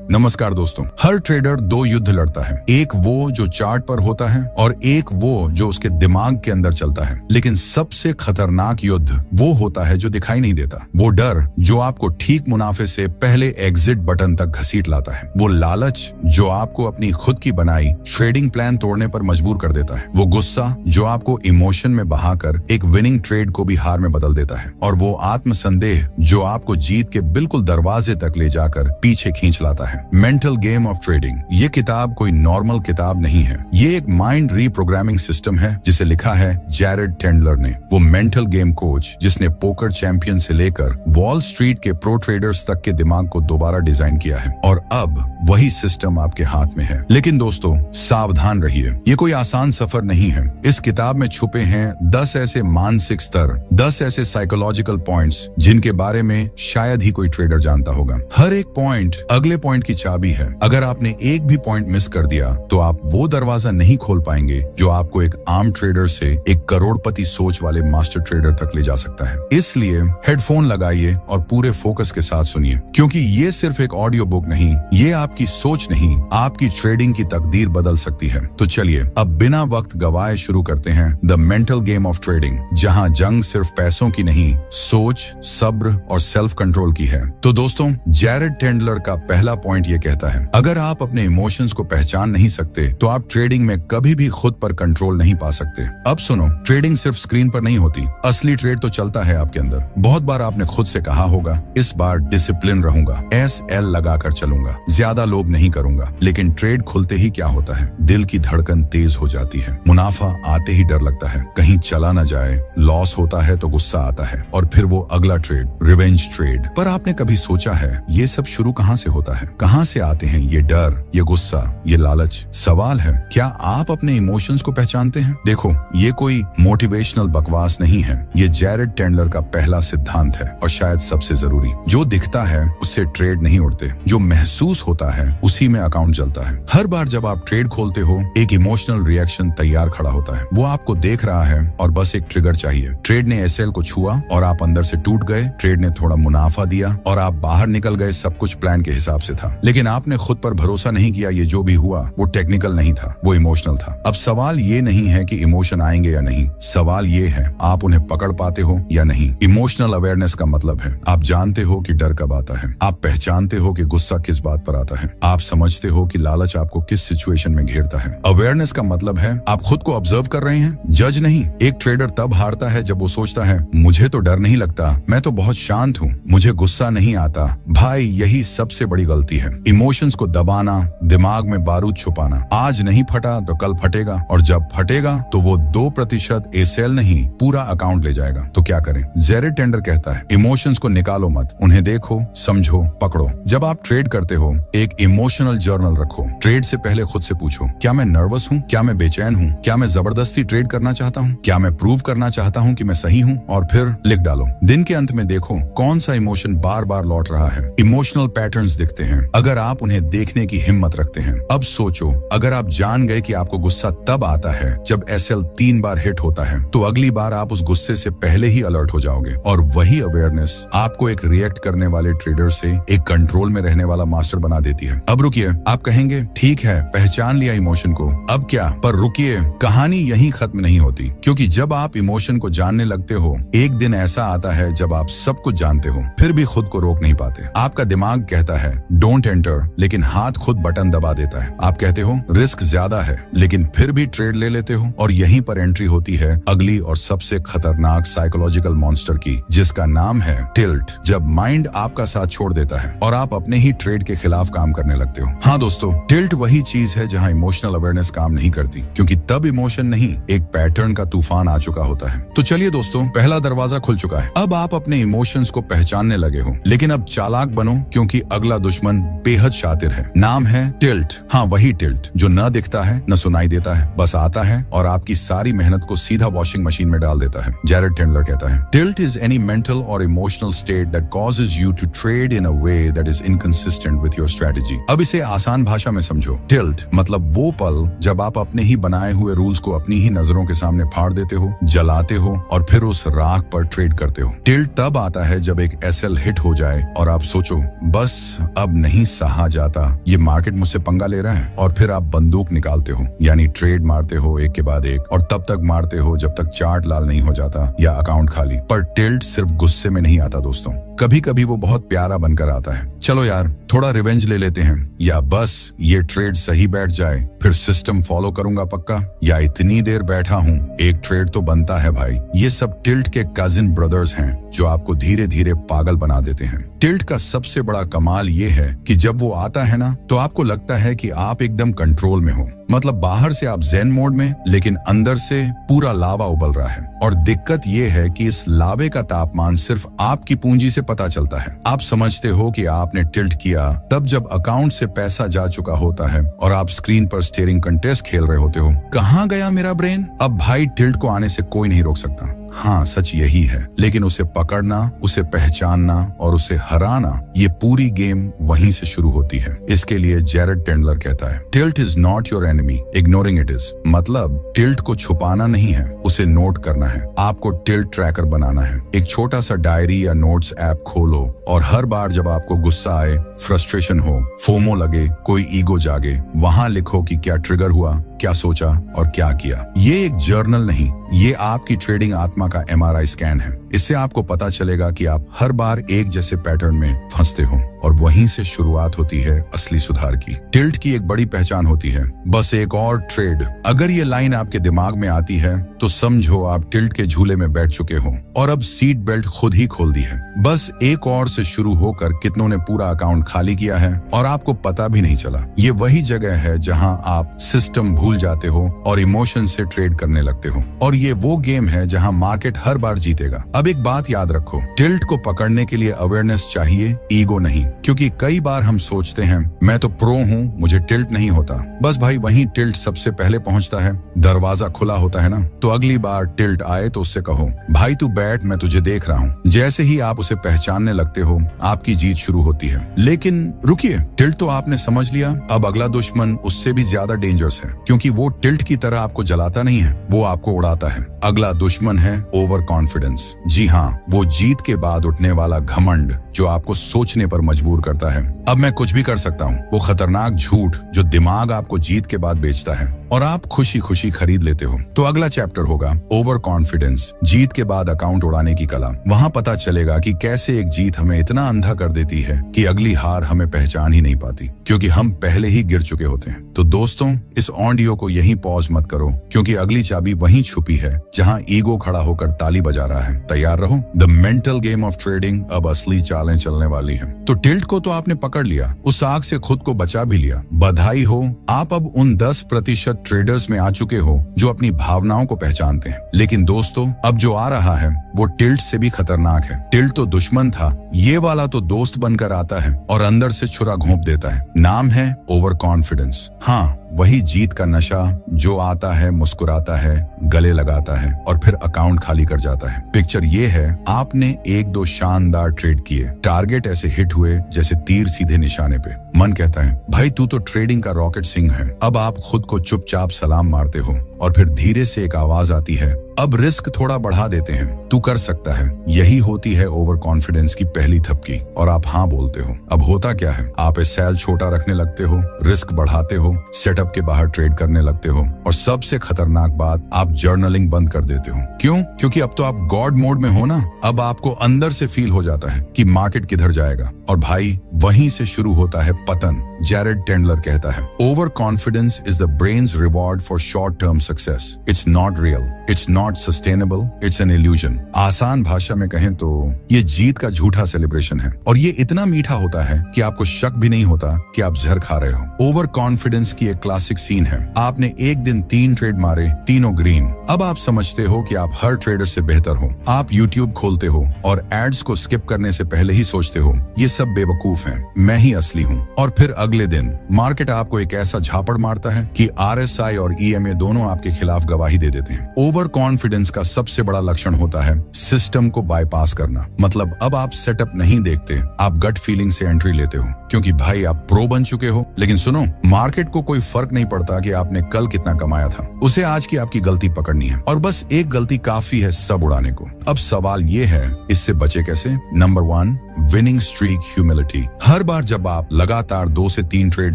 नमस्कार दोस्तों। हर ट्रेडर दो युद्ध लड़ता है, एक वो जो चार्ट पर होता है और एक वो जो उसके दिमाग के अंदर चलता है। लेकिन सबसे खतरनाक युद्ध वो होता है जो दिखाई नहीं देता। वो डर जो आपको ठीक मुनाफे से पहले एग्जिट बटन तक घसीट लाता है। वो लालच जो आपको अपनी खुद की बनाई ट्रेडिंग प्लान तोड़ने पर मजबूर कर देता है। वो गुस्सा जो आपको इमोशन में बहाकर एक विनिंग ट्रेड को भी हार में बदल देता है। और वो आत्मसंदेह जो आपको जीत के बिल्कुल दरवाजे तक ले जाकर पीछे खींच लाता है। Mental game of trading. ये किताब कोई नॉर्मल किताब नहीं है। ये एक माइंड रीप्रोग्रामिंग सिस्टम है जिसे लिखा है जैरेड टेंडलर ने। वो मेंटल गेम कोच जिसने पोकर चैंपियन से लेकर वॉल स्ट्रीट के प्रो ट्रेडर्स तक के दिमाग को दोबारा डिजाइन किया है। और अब वही सिस्टम आपके हाथ में है। लेकिन दोस्तों सावधान रहिए, ये कोई आसान सफर नहीं है। इस किताब में छुपे हैं 10 ऐसे मानसिक स्तर, 10 ऐसे साइकोलॉजिकल पॉइंट्स जिनके बारे में शायद ही कोई ट्रेडर जानता होगा। हर एक पॉइंट अगले पॉइंट की चाबी है। अगर आपने एक भी पॉइंट मिस कर दिया तो आप वो दरवाजा नहीं खोल पाएंगे जो आपको एक आम ट्रेडर से एक करोड़पति सोच वाले मास्टर ट्रेडर तक ले जा सकता है। इसलिए हेडफोन लगाइए और पूरे फोकस के साथ सुनिए, क्योंकि ये सिर्फ एक ऑडियो बुक नहीं, ये आपकी सोच नहीं, आपकी ट्रेडिंग की तकदीर बदल सकती है। तो चलिए अब बिना वक्त गवाए शुरू करते हैं the mental game of trading, जहां जंग सिर्फ पैसों की नहीं, सोच, सब्र और सेल्फ कंट्रोल की है। तो दोस्तों जैरेड टेंडलर का पहला पॉइंट ये कहता है, अगर आप अपने इमोशंस को पहचान नहीं सकते तो आप ट्रेडिंग में कभी भी खुद पर कंट्रोल नहीं पा सकते। अब सुनो, ट्रेडिंग सिर्फ स्क्रीन पर नहीं होती, असली ट्रेड तो चलता है आपके अंदर। बहुत बार आपने खुद से कहा होगा, इस बार डिसिप्लिन रहूंगा, SL लगाकर चलूंगा, ज्यादा लोभ नहीं करूंगा। लेकिन ट्रेड खुलते ही क्या होता है, दिल की धड़कन तेज हो जाती है, मुनाफा आते ही डर लगता है कहीं चला ना जाए, लॉस होता है तो गुस्सा आता है और फिर वो अगला ट्रेड, रिवेंज ट्रेड। पर आपने कभी सोचा है ये सब शुरू कहां से होता है? कहां से आते हैं ये डर, ये गुस्सा, ये लालच? सवाल है, क्या आप अपने इमोशंस को पहचानते हैं? देखो, ये कोई मोटिवेशनल बकवास नहीं है, ये जैरेड टेंडलर का पहला सिद्धांत है और शायद सबसे जरूरी। जो दिखता है उससे ट्रेड नहीं उड़ते, जो महसूस होता है उसी में अकाउंट चलता है। हर बार जब आप ट्रेड खोलते हो एक इमोशनल रिएक्शन तैयार खड़ा होता है। वो आपको देख रहा है और बस एक ट्रिगर चाहिए। ट्रेड ने SL को छुआ और आप अंदर से टूट गए, ट्रेड ने थोड़ा मुनाफा दिया और आप बाहर निकल गए। सब कुछ प्लान के हिसाब से था, लेकिन आपने खुद पर भरोसा नहीं किया। ये जो भी हुआ वो टेक्निकल नहीं था, वो इमोशनल था। अब सवाल ये नहीं है कि इमोशन आएंगे या नहीं, सवाल ये है आप उन्हें पकड़ पाते हो या नहीं। इमोशनल अवेयरनेस का मतलब है आप जानते हो कि डर कब आता है, आप पहचानते हो कि गुस्सा किस बात पर आता है, आप समझते हो कि लालच आपको किस सिचुएशन में घेरता है। अवेयरनेस का मतलब है आप खुद को ऑब्जर्व कर रहे हैं, जज नहीं। एक ट्रेडर तब हारता है जब वो सोचता है मुझे तो डर नहीं लगता, मैं तो बहुत शांत हूँ, मुझे गुस्सा नहीं आता। भाई यही सबसे बड़ी गलती है, इमोशंस को दबाना, दिमाग में बारूद छुपाना। आज नहीं फटा तो कल फटेगा, और जब फटेगा तो वो 2% SL नहीं पूरा अकाउंट ले जाएगा। तो क्या करें? जैरेड टेंडलर कहता है इमोशंस को निकालो मत, उन्हें देखो, समझो, पकड़ो। जब आप ट्रेड करते हो एक इमोशनल जर्नल रखो। ट्रेड से पहले खुद से पूछो, क्या मैं नर्वस हूँ, क्या मैं बेचैन हूँ, क्या मैं जबरदस्ती ट्रेड करना चाहता हूँ, क्या मैं प्रूव करना चाहता हूँ कि मैं सही हूँ? और फिर लिख डालो। दिन के अंत में देखो कौन सा इमोशन बार बार लौट रहा है। इमोशनल पैटर्न्स दिखते हैं अगर आप उन्हें देखने की हिम्मत रखते हैं। अब सोचो, अगर आप जान गए कि आपको गुस्सा तब आता है जब SL 3 बार हिट होता है, तो अगली बार आप उस गुस्से से पहले ही अलर्ट हो जाओगे। और वही अवेयरनेस आपको एक रिएक्ट करने वाले ट्रेडर से एक कंट्रोल में रहने वाला मास्टर बना देती है। अब रुकिए, आप कहेंगे ठीक है पहचान लिया इमोशन को, अब क्या? पर रुकिए, कहानी यहीं खत्म नहीं होती, क्योंकि जब आप इमोशन को जानने लगते हो एक दिन ऐसा आता है जब आप सब कुछ जानते हो फिर भी खुद को रोक नहीं पाते। आपका दिमाग कहता है डोंट एंटर, लेकिन हाथ खुद बटन दबा देता है। आप कहते हो रिस्क ज्यादा है, लेकिन फिर भी ट्रेड ले लेते हो। और यहीं पर एंट्री होती है अगली और सबसे खतरनाक साइकोलॉजिकल मॉन्स्टर की, जिसका नाम है टिल्ट। जब माइंड आपका साथ छोड़ देता है और आप अपने ही ट्रेड के खिलाफ काम करने लगते हो। हाँ दोस्तों, टिल्ट वही चीज है जहां इमोशनल अवेयरनेस काम नहीं करती, क्योंकि तब इमोशन नहीं, एक पैटर्न का तूफान आ चुका होता है। तो चलिए दोस्तों, पहला दरवाजा खुल चुका है। अब आप अपने इमोशंस को पहचानने लगे हो, लेकिन अब चालाक बनो, क्योंकि अगला दुश्मन बेहद शातिर है। नाम है टिल्ट। हाँ, वही टिल्ट जो न दिखता है, न सुनाई देता है, बस आता है और आपकी सारी मेहनत को सीधा वॉशिंग मशीन में डाल देता है। जैरेड टेंडलर कहता है टिल्ट इज एनी मेंटल और emotional state that causes you to trade in a way that is inconsistent with your strategy. अब इसे आसान भाषा में समझो। टिल्ट मतलब वो पल जब आप अपने ही बनाए हुए रूल्स को अपनी ही नजरों के सामने फाड़ देते हो, जलाते हो और फिर उस राख पर ट्रेड करते हो। टिल्ट तब आता है जब एक SL हिट हो जाए और आप सोचो बस अब नहीं नहीं सहा जाता ये मार्केट मुझसे पंगा ले रहा है, और फिर आप बंदूक निकालते हो, यानी ट्रेड मारते हो एक के बाद एक, और तब तक मारते हो जब तक चार्ट लाल नहीं हो जाता या अकाउंट खाली। पर टिल्ट सिर्फ गुस्से में नहीं आता दोस्तों, कभी कभी वो बहुत प्यारा बनकर आता है। चलो यार थोड़ा रिवेंज ले लेते हैं, या बस ये ट्रेड सही बैठ जाए फिर सिस्टम फॉलो करूंगा पक्का, या इतनी देर बैठा हूँ एक ट्रेड तो बनता है भाई। ये सब टिल्ट के कजिन ब्रदर्स हैं जो आपको धीरे धीरे पागल बना देते हैं। टिल्ट का सबसे बड़ा कमाल ये है कि जब वो आता है ना तो आपको लगता है कि आप एकदम कंट्रोल में हो, मतलब बाहर से आप ज़ेन मोड में, लेकिन अंदर से पूरा लावा उबल रहा है। और दिक्कत ये है कि इस लावे का तापमान सिर्फ आपकी पूंजी से पता चलता है। आप समझते हो कि आपने टिल्ट किया तब जब अकाउंट से पैसा जा चुका होता है और आप स्क्रीन पर स्टीयरिंग कंटेस्ट खेल रहे होते हो। कहाँ गया मेरा ब्रेन? अब भाई टिल्ट को आने से कोई नहीं रोक सकता। हाँ सच यही है, लेकिन उसे पकड़ना, उसे पहचानना और उसे हराना, ये पूरी गेम वहीं से शुरू होती है। इसके लिए जैरेड टेंडलर कहता है, tilt is not your enemy, ignoring it is. मतलब टिल्ट को छुपाना नहीं है, उसे नोट करना है। आपको टिल्ट ट्रैकर बनाना है। एक छोटा सा डायरी या नोट्स ऐप खोलो और हर बार जब आपको गुस्सा आए, फ्रस्ट्रेशन हो, फोमो लगे, कोई ईगो जागे, वहां लिखो कि क्या ट्रिगर हुआ, क्या सोचा और क्या किया। ये एक जर्नल नहीं, ये आपकी ट्रेडिंग आत्मा का MRI स्कैन है। इससे आपको पता चलेगा कि आप हर बार एक जैसे पैटर्न में फंसते हो, और वहीं से शुरुआत होती है असली सुधार की। टिल्ट की एक बड़ी पहचान होती है, बस एक और ट्रेड। अगर ये लाइन आपके दिमाग में आती है तो समझो आप टिल्ट के झूले में बैठ चुके हो और अब सीट बेल्ट खुद ही खोल दी है। बस एक और से शुरू होकर कितनों ने पूरा अकाउंट खाली किया है और आपको पता भी नहीं चला। ये वही जगह है जहां आप सिस्टम भूल जाते हो और इमोशन से ट्रेड करने लगते हो, और ये वो गेम है जहां मार्केट हर बार जीतेगा। अब एक बात याद रखो, टिल्ट को पकड़ने के लिए अवेयरनेस चाहिए, ईगो नहीं। क्योंकि कई बार हम सोचते हैं मैं तो प्रो हूँ, मुझे टिल्ट नहीं होता। बस भाई वहीं टिल्ट सबसे पहले पहुंचता है। दरवाजा खुला होता है ना, तो अगली बार टिल्ट आए तो उससे कहो, भाई तू बैठ, मैं तुझे देख रहा हूँ। जैसे ही आप उसे पहचानने लगते हो, आपकी जीत शुरू होती है। लेकिन रुकिए, टिल्ट तो आपने समझ लिया, अब अगला दुश्मन उससे भी ज्यादा डेंजरस है, क्योंकि वो टिल्ट की तरह आपको जलाता नहीं है, वो आपको उड़ाता है। अगला दुश्मन है ओवर कॉन्फिडेंस। जी हाँ, वो जीत के बाद उठने वाला घमंड जो आपको सोचने पर मजबूर करता है, अब मैं कुछ भी कर सकता हूँ। वो खतरनाक झूठ जो दिमाग आपको जीत के बाद बेचता है और आप खुशी खुशी खरीद लेते हो। तो अगला चैप्टर होगा ओवर कॉन्फिडेंस, जीत के बाद अकाउंट उड़ाने की कला। वहाँ पता चलेगा कि कैसे एक जीत हमें इतना अंधा कर देती है कि अगली हार हमें पहचान ही नहीं पाती, क्योंकि हम पहले ही गिर चुके होते हैं। तो दोस्तों, इस ऑडियो को यहीं पॉज मत करो, क्योंकि अगली चाबी वहीं छुपी है जहाँ ईगो खड़ा होकर ताली बजा रहा है। तैयार रहो, the mental game of trading अब असली चालें चलने वाली है। तो टिल्ट को तो आपने पकड़ लिया, उस आग से खुद को बचा भी लिया, बधाई हो। आप अब उन 10% ट्रेडर्स में आ चुके हो जो अपनी भावनाओं को पहचानते हैं। लेकिन दोस्तों, अब जो आ रहा है वो टिल्ट से भी खतरनाक है। टिल्ट तो दुश्मन था, ये वाला तो दोस्त बनकर आता है और अंदर से छुरा घोंप देता है। नाम है ओवर कॉन्फिडेंस। हाँ, वही जीत का नशा जो आता है, मुस्कुराता है, गले लगाता है और फिर अकाउंट खाली कर जाता है। पिक्चर ये है, आपने 1-2 शानदार ट्रेड किए, टारगेट ऐसे हिट हुए जैसे तीर सीधे निशाने पे। मन कहता है भाई तू तो ट्रेडिंग का रॉकेट सिंह है। अब आप खुद को चुपचाप सलाम मारते हो और फिर धीरे से एक आवाज आती है, अब रिस्क थोड़ा बढ़ा देते हैं, तू कर सकता है। यही होती है ओवर कॉन्फिडेंस की पहली थपकी, और आप हाँ बोलते हो। अब होता क्या है, आप इस सेल छोटा रखने लगते हो, रिस्क बढ़ाते हो, सेटअप के बाहर ट्रेड करने लगते हो, और सबसे खतरनाक बात, आप जर्नलिंग बंद कर देते हो। क्यों? क्योंकि अब तो आप गॉड मोड में हो ना। अब आपको अंदर से फील हो जाता है कि मार्केट किधर जाएगा, और भाई वहीं से शुरू होता है पतन। जैरेड टेंडलर कहता है, over confidence is the brains reward for short term success. It's not real, it's not sustainable, it's an illusion. आसान भाषा में कहें तो ये जीत का झूठा सेलिब्रेशन है, और ये इतना मीठा होता है कि आपको शक भी नहीं होता कि आप जहर खा रहे हो। ओवर कॉन्फिडेंस की एक क्लासिक सीन है, आपने एक दिन 3 ट्रेड मारे, तीनों ग्रीन। अब आप समझते हो कि आप हर ट्रेडर से बेहतर हो। आप यूट्यूब खोलते हो और एड्स को स्किप करने से पहले ही सोचते हो ये सब बेवकूफ हैं, मैं ही असली हूँ। और फिर अगले दिन मार्केट आपको एक ऐसा झापड़ मारता है कि RSI और EMA दोनों आपके खिलाफ गवाही दे देते हैं। ओवर कॉन्फिडेंस का सबसे बड़ा लक्षण होता है सिस्टम को बाईपास करना। मतलब अब आप सेटअप नहीं देखते, आप गट फीलिंग से एंट्री लेते हो, क्योंकि भाई आप प्रो बन चुके हो। लेकिन सुनो, मार्केट को कोई फर्क नहीं पड़ता कि आपने कल कितना कमाया था, उसे आज की आपकी गलती पकड़नी है, और बस एक गलती काफी है सब उड़ाने को। अब सवाल ये है, इससे बचे कैसे? Number 1, winning streak humility. हर बार जब आप लगातार 2 से 3 ट्रेड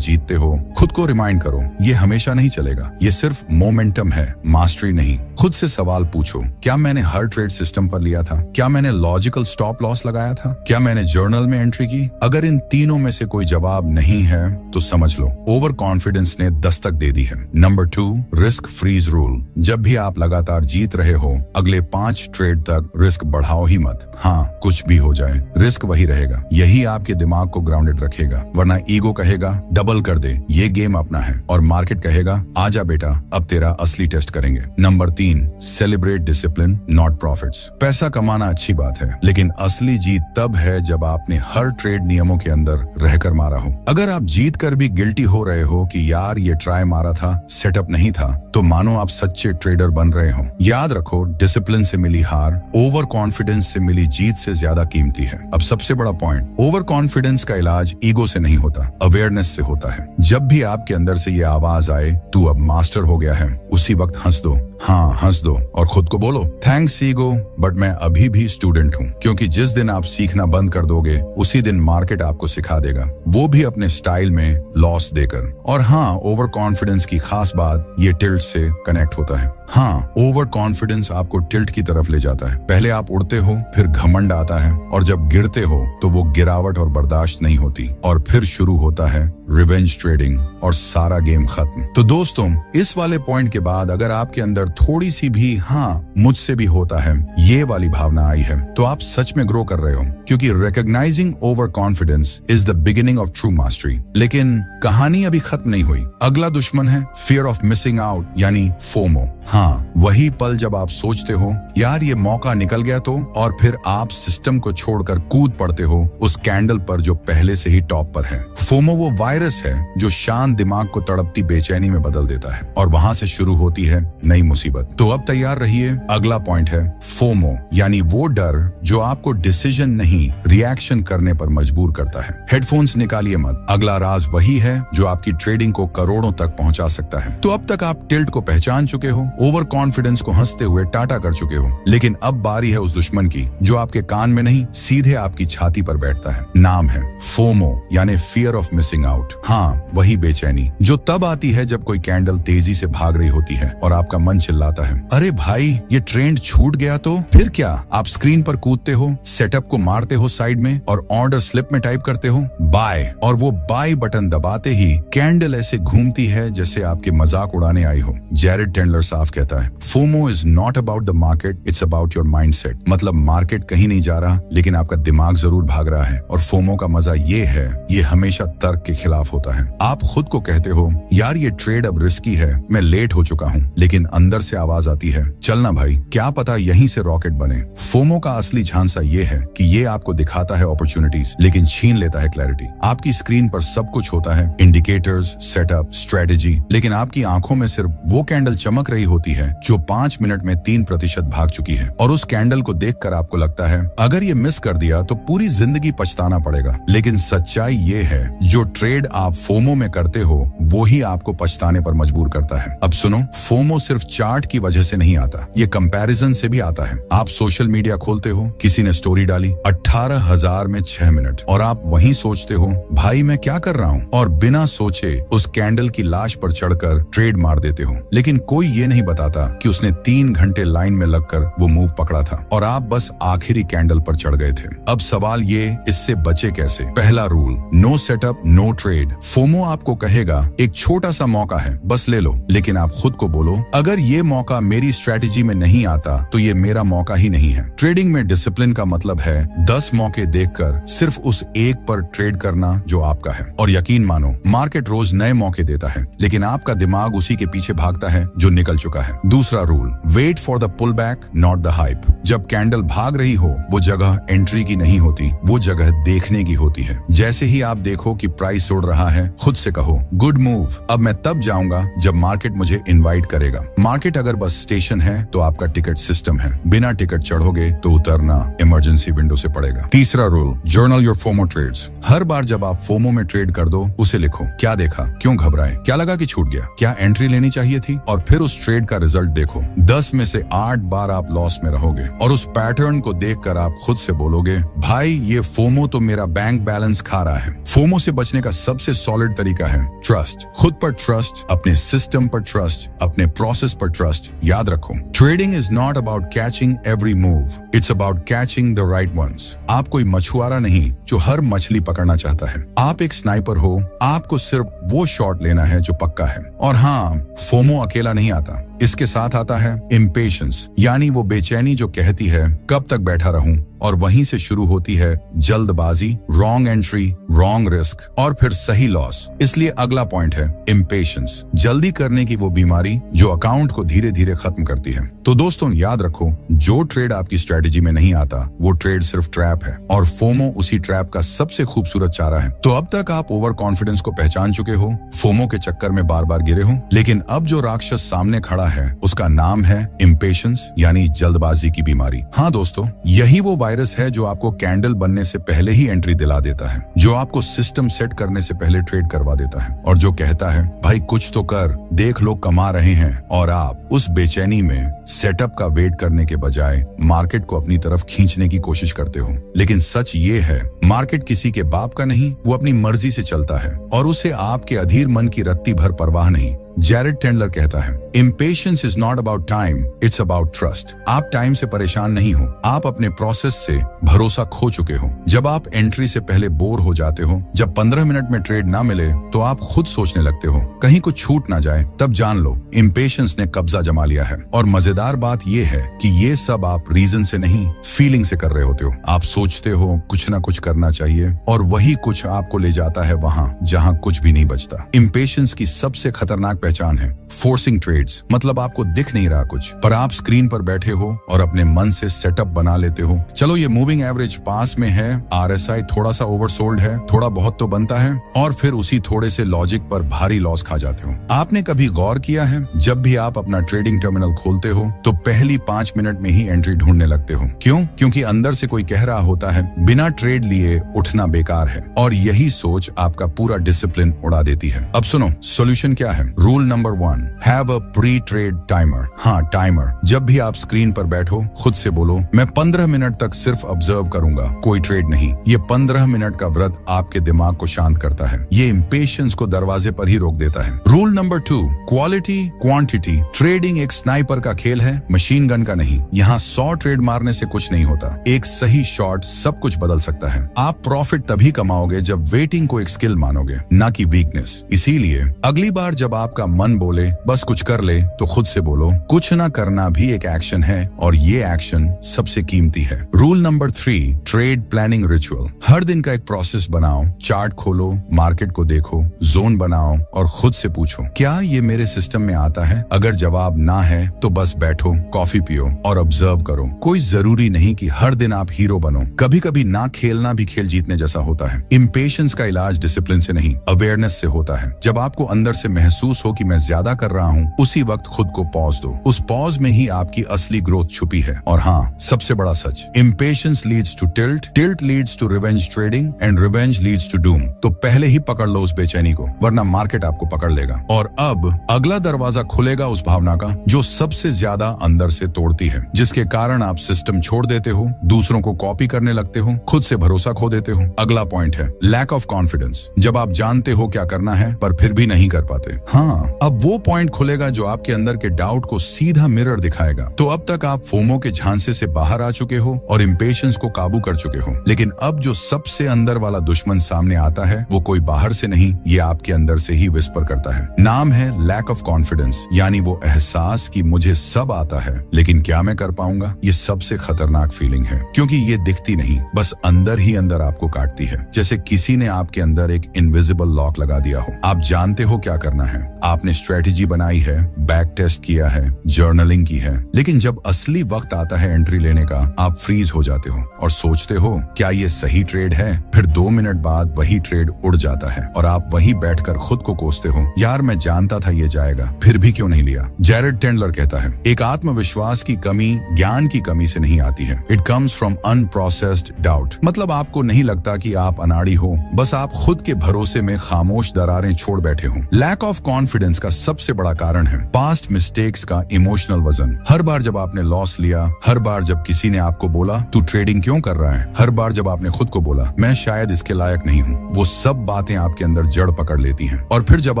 जीतते हो, खुद को रिमाइंड करो, ये हमेशा नहीं चलेगा, ये सिर्फ मोमेंटम है, मास्टरी नहीं। खुद से सवाल पूछो, क्या मैंने हर ट्रेड सिस्टम पर लिया था? क्या मैंने लॉजिकल स्टॉप लॉस लगाया था? क्या मैंने जर्नल में एंट्री की? अगर इन तीनों में से कोई जवाब नहीं है तो समझ लो ओवर कॉन्फिडेंस ने दस्तक दे दी है। Number 2, risk freeze rule. जब भी आप लगातार जीत रहे हो, अगले 5 ट्रेड तक रिस्क बढ़ाओ ही मत। हाँ, कुछ भी हो जाए, रिस्क वही रहेगा। यही आपके दिमाग को ग्राउंडेड रखेगा, वरना ईगो कहेगा डबल कर दे, ये गेम अपना है, और मार्केट कहेगा आजा बेटा, अब तेरा असली टेस्ट करेंगे। Number 3, celebrate discipline not profits. पैसा कमाना अच्छी बात है, लेकिन असली जीत तब है जब आपने हर ट्रेड नियमों के अंदर रहकर मारा हो। अगर आप जीत कर भी गिल्टी हो रहे हो कि यार ये ट्राई मारा था, सेटअप नहीं था, तो मानो आप सच्चे ट्रेडर बन रहे हो। याद रखो, डिसिप्लिन से मिली हार ओवर कॉन्फिडेंस से मिली जीत से ज्यादा कीमती है। अब सबसे बड़ा पॉइंट, ओवर कॉन्फिडेंस का इलाज ईगो से नहीं होता, अवेयरनेस से होता है। जब भी आपके अंदर से ये आवाज आए तू अब मास्टर हो गया है, उसी वक्त हंस दो। हाँ, हंस दो और खुद को बोलो थैंक्स ईगो, बट मैं अभी भी स्टूडेंट हूँ। क्योंकि जिस दिन आप सीखना बंद कर दोगे, उसी दिन मार्केट आपको सिखा देगा, वो भी अपने स्टाइल में लॉस देकर। और हाँ, ओवर कॉन्फिडेंस की खास बात ये टिल्ट से कनेक्ट होता है। हाँ, ओवर कॉन्फिडेंस आपको टिल्ट की तरफ ले जाता है। पहले आप उड़ते हो, फिर घमंड आता है, और जब गिरते हो तो वो गिरावट और बर्दाश्त नहीं होती, और फिर शुरू होता है रिवेंज ट्रेडिंग, और सारा गेम खत्म। तो दोस्तों, इस वाले पॉइंट के बाद अगर आपके अंदर थोड़ी सी भी हाँ मुझसे भी होता है ये वाली भावना आई है, तो आप सच में ग्रो कर रहे हो, क्योंकि recognising over confidence is the beginning of true mastery. लेकिन कहानी अभी खत्म नहीं हुई। अगला दुश्मन है फियर ऑफ मिसिंग आउट, यानी फोमो। हाँ, वही पल जब आप सोचते हो यार ये मौका निकल गया तो, और फिर आप सिस्टम को छोड़कर कूद पड़ते हो उस कैंडल पर जो पहले से ही टॉप पर है। फोमो वो वायरस है जो शांत दिमाग को तड़पती बेचैनी में बदल देता है, और वहां से शुरू होती है नई मुसीबत। तो अब तैयार रहिए, अगला पॉइंट है फोमो, यानी वो डर जो आपको डिसीजन नहीं रिएक्शन करने पर मजबूर करता है। हेडफोन्स निकालिए मत, अगला राज वही है जो आपकी ट्रेडिंग को करोड़ों तक पहुंचा सकता है। तो अब तक आप टिल्ट को पहचान चुके हो, ओवर कॉन्फिडेंस को हंसते हुए टाटा कर चुके हो, लेकिन अब बारी है उस दुश्मन की जो आपके कान में नहीं सीधे आपकी छाती पर बैठता है। नाम है फोमो, यानी फियर ऑफ मिसिंग आउट। हाँ, वही बेचैनी जो तब आती है जब कोई कैंडल तेजी से भाग रही होती है और आपका मन चिल्लाता है अरे भाई ये ट्रेंड छूट गया तो। फिर क्या, आप स्क्रीन पर कूदते हो, सेटअप को मारते हो साइड में, और ऑर्डर स्लिप में टाइप करते हो बाय, और वो बाय बटन दबाते ही कैंडल ऐसे घूमती है जैसे आपके मजाक उड़ाने आई हो। जेरेड टेंडलर साफ कहता है FOMO is not about the market, it's about your mindset. मतलब मार्केट कहीं नहीं जा रहा, लेकिन आपका दिमाग जरूर भाग रहा है। और फोमो का मजा ये है, ये हमेशा तर्क के खिलाफ होता है। आप खुद को कहते हो यार ये ट्रेड अब रिस्की है, मैं लेट हो चुका हूँ, लेकिन अंदर से आवाज आती है चलना भाई, क्या पता यहीं से रॉकेट बने। फोमो का असली झांसा ये है कि ये आपको दिखाता है अपॉर्चुनिटीज, लेकिन छीन लेता है क्लैरिटी। आपकी स्क्रीन पर सब कुछ होता है, इंडिकेटर्स, सेटअप, स्ट्रेटेजी, लेकिन आपकी आंखों में सिर्फ वो कैंडल चमक रही होती है जो 5 मिनट में 3% भाग चुकी है। और उस कैंडल को देखकर आपको लगता है अगर ये मिस कर दिया तो पूरी जिंदगी पछताना पड़ेगा। लेकिन सच्चाई ये है, जो ट्रेड आप फोमो में करते हो वो ही आपको पछताने पर मजबूर करता है। अब सुनो, फोमो सिर्फ चार्ट की वजह से नहीं आता, ये कंपैरिजन से भी आता है। आप सोशल मीडिया खोलते हो, किसी ने स्टोरी डाली 18,000 में 6 मिनट, और आप वहीं सोचते हो भाई मैं क्या कर रहा हूँ, और बिना सोचे उस कैंडल की लाश पर चढ़कर ट्रेड मार देते हो। लेकिन कोई ये नहीं बताता कि उसने 3 घंटे लाइन में लगकर वो मूव पकड़ा था, और आप बस आखिरी कैंडल पर चढ़ गए थे। अब सवाल ये, इससे बचे कैसे? पहला rule, no setup no trade. FOMO आपको कहेगा एक छोटा सा मौका है, बस ले लो, लेकिन आप खुद को बोलो अगर ये मौका मेरी स्ट्रेटेजी में नहीं आता तो ये मेरा मौका ही नहीं है। ट्रेडिंग में डिसिप्लिन का मतलब है 10 मौके देखकर सिर्फ उस एक पर ट्रेड करना जो आपका है। और यकीन मानो, मार्केट रोज नए मौके देता है, लेकिन आपका दिमाग उसी के पीछे भागता है जो निकल चुका है। दूसरा rule, wait for the pull back not the hype. जब कैंडल भाग रही हो, वो जगह एंट्री की नहीं होती, वो जगह देखने की होती है। है। जैसे ही आप देखो कि प्राइस उड़ रहा है, खुद से कहो गुड मूव, अब मैं तब जाऊंगा जब मार्केट मुझे इनवाइट करेगा। मार्केट अगर बस स्टेशन है तो आपका टिकट सिस्टम है। बिना टिकट चढ़ोगे तो उतरना इमरजेंसी विंडो से पड़ेगा। तीसरा rule, journal your FOMO trades. हर बार जब आप फोमो में ट्रेड कर दो, उसे लिखो। क्या देखा, क्यों घबराए, क्या लगा कि छूट गया, क्या एंट्री लेनी चाहिए थी, और फिर उस ट्रेड का रिजल्ट देखो। 10 में से 8 बार आप लॉस में रहोगे और उस पैटर्न को देखकर आप खुद से बोलोगे, भाई ये फोमो तो मेरा बैंक बैलेंस खा रहा है। फोमो से बचने का सबसे सॉलिड तरीका है ट्रस्ट। खुद पर ट्रस्ट, अपने सिस्टम पर ट्रस्ट, अपने प्रोसेस पर ट्रस्ट। याद रखो, trading is not about catching every move, it's about catching the right ones. आप कोई मछुआरा नहीं जो हर मछली पकड़ना चाहता है। आप एक स्नाइपर हो, आपको सिर्फ वो शॉट लेना है जो पक्का है। और हाँ, फोमो अकेला नहीं आता, इसके साथ आता है इम्पेशंस, यानी वो बेचैनी जो कहती है कब तक बैठा रहूं, और वहीं से शुरू होती है जल्दबाजी, रॉन्ग एंट्री, रॉन्ग रिस्क और फिर सही लॉस। इसलिए अगला पॉइंट है इम्पेशंस, जल्दी करने की वो बीमारी जो अकाउंट को धीरे धीरे खत्म करती है। तो दोस्तों याद रखो, जो ट्रेड आपकी स्ट्रेटेजी में नहीं आता वो ट्रेड सिर्फ ट्रैप है, और फोमो उसी ट्रैप का सबसे खूबसूरत चारा है। तो अब तक आप ओवर कॉन्फिडेंस को पहचान चुके हो, फोमो के चक्कर में बार बार गिरे हो, लेकिन अब जो राक्षस सामने खड़ा है उसका नाम है इम्पेशंस, यानी जल्दबाजी की बीमारी। हाँ दोस्तों, यही वो वायरस है जो आपको कैंडल बनने से पहले ही एंट्री दिला देता है, जो आपको सिस्टम सेट करने से पहले ट्रेड करवा देता है, और जो कहता है भाई कुछ तो कर, देख लोग कमा रहे हैं, और आप उस बेचैनी में सेटअप का वेट करने के बजाय मार्केट को अपनी तरफ खींचने की कोशिश करते हो। लेकिन सच ये है, मार्केट किसी के बाप का नहीं, वो अपनी मर्जी से चलता है और उसे आपके अधीर मन की रत्ती भर परवाह नहीं। जैरेड टेंडलर कहता है, impatience is not about time, it's about trust. आप टाइम से परेशान नहीं हो, आप अपने प्रोसेस से भरोसा खो चुके हो। जब आप एंट्री से पहले बोर हो जाते हो, जब 15 मिनट में ट्रेड ना मिले तो आप खुद सोचने लगते हो कहीं कुछ छूट ना जाए, तब जान लो इम्पेशंस ने कब्जा जमा लिया है। और मजेदार बात यह है कि ये सब आप रीजन से नहीं, फीलिंग से कर रहे होते हो। आप सोचते हो कुछ ना कुछ करना चाहिए, और वही कुछ आपको ले जाता है वहां जहां कुछ भी नहीं बचता। इम्पेशंस की सबसे खतरनाक पहचान है फोर्सिंग ट्रेड्स, मतलब आपको दिख नहीं रहा कुछ, पर आप स्क्रीन पर बैठे हो और अपने मन से सेटअप बना लेते हो। चलो ये मूविंग एवरेज पास में है, आरएसआई थोड़ा सा ओवरसोल्ड है, थोड़ा बहुत तो बनता है, और फिर उसी थोड़े से लॉजिक पर भारी लॉस खा जाते हो। आपने कभी गौर किया है, जब भी आप अपना ट्रेडिंग टर्मिनल खोलते हो तो पहली 5 मिनट में ही एंट्री ढूंढने लगते हो। क्यों? क्योंकि अंदर से कोई कह रहा होता है बिना ट्रेड लिए उठना बेकार है, और यही सोच आपका पूरा डिसिप्लिन उड़ा देती है। अब सुनो सोल्यूशन क्या है। Rule number 1, have a pre trade timer. हाँ, टाइमर। जब भी आप स्क्रीन पर बैठो, खुद से बोलो मैं 15 मिनट तक सिर्फ ऑब्जर्व करूंगा, कोई ट्रेड नहीं। ये 15 मिनट का व्रत आपके दिमाग को शांत करता है, ये इम्पेशंस को दरवाजे पर ही रोक देता है। Rule number 2, quality quantity. Trading एक स्नाइपर का खेल है, मशीन गन का नहीं। यहाँ 100 ट्रेड मारने से कुछ नहीं होता, एक सही शॉट सब कुछ बदल सकता है। आप प्रॉफिट तभी कमाओगे जब वेटिंग को एक स्किल मानोगे, ना कि वीकनेस। इसीलिए अगली बार जब आपका मन बोले बस कुछ कर ले, तो खुद से बोलो कुछ ना करना भी एक एक्शन है, और ये एक्शन सबसे कीमती है। Rule number 3, trade planning ritual. हर दिन का एक प्रोसेस बनाओ, चार्ट खोलो, मार्केट को देखो, जोन बनाओ और खुद से पूछो क्या ये मेरे सिस्टम में आता है। अगर जवाब ना है तो बस बैठो, कॉफी पियो और ऑब्जर्व करो। कोई जरूरी नहीं कि हर दिन आप हीरो बनो, कभी कभी ना खेलना भी खेल जीतने जैसा होता है। इम्पेशंस का इलाज डिसिप्लिन से नहीं, अवेयरनेस से होता है। जब आपको अंदर से महसूस हो कि मैं ज्यादा कर रहा हूँ, उसी वक्त खुद को पॉज दो। उस पॉज में ही आपकी असली ग्रोथ छुपी है। और हाँ, सबसे बड़ा सच, impatience leads to tilt, tilt leads to revenge trading, and revenge leads to doom. तो पहले ही पकड़ लो उस बेचैनी को, वरना मार्केट आपको पकड़ लेगा। और अब अगला दरवाजा खुलेगा उस भावना का जो सबसे ज्यादा अंदर से तोड़ती है, जिसके कारण आप सिस्टम छोड़ देते हो, दूसरों को कॉपी करने लगते हो, खुद से भरोसा खो देते हो। अगला पॉइंट है लैक ऑफ कॉन्फिडेंस। जब आप जानते हो क्या करना है पर फिर भी नहीं कर पाते। हाँ, अब वो पॉइंट खुलेगा जो आपके अंदर के डाउट को सीधा मिरर दिखाएगा। तो अब तक आप फोमो के झांसे से बाहर आ चुके हो और इम्पेशंस को काबू कर चुके हो, लेकिन अब जो सबसे अंदर वाला दुश्मन सामने आता है वो कोई बाहर से नहीं, ये आपके अंदर से ही विस्पर करता है। नाम है लैक ऑफ कॉन्फिडेंस, यानी वो एहसास कि मुझे सब आता है लेकिन क्या मैं कर पाऊंगा। ये सबसे खतरनाक फीलिंग है, क्योंकि ये दिखती नहीं, बस अंदर ही अंदर आपको काटती है। जैसे किसी ने आपके अंदर एक इनविजिबल लॉक लगा दिया हो। आप जानते हो क्या करना है, आपने स्ट्रेटेजी बनाई है, बैक टेस्ट किया है, जर्नलिंग की है, लेकिन जब असली वक्त आता है एंट्री लेने का, आप फ्रीज हो जाते हो और सोचते हो क्या ये सही ट्रेड है। फिर 2 मिनट बाद वही ट्रेड उड़ जाता है और आप वही बैठकर खुद को कोसते हो, यार मैं जानता था ये जाएगा, फिर भी क्यों नहीं लिया। जैरेड टेंडलर कहता है, एक आत्मविश्वास की कमी ज्ञान की कमी से नहीं आती है, it comes from unprocessed doubt. मतलब आपको नहीं लगता कि आप अनाड़ी हो, बस आप खुद के भरोसे में खामोश दरारें छोड़ बैठे हो। लैक ऑफ कॉन्फिडेंस का सबसे बड़ा कारण है पास्ट मिस्टेक्स का इमोशनल वजन। हर बार जब आपने लॉस लिया, हर बार जब किसी ने आपको बोला तू ट्रेडिंग क्यों कर रहा है, हर बार जब आपने खुद को बोला मैं शायद इसके लायक नहीं हूँ, वो सब बातें आपके अंदर जड़ पकड़ लेती हैं। और फिर जब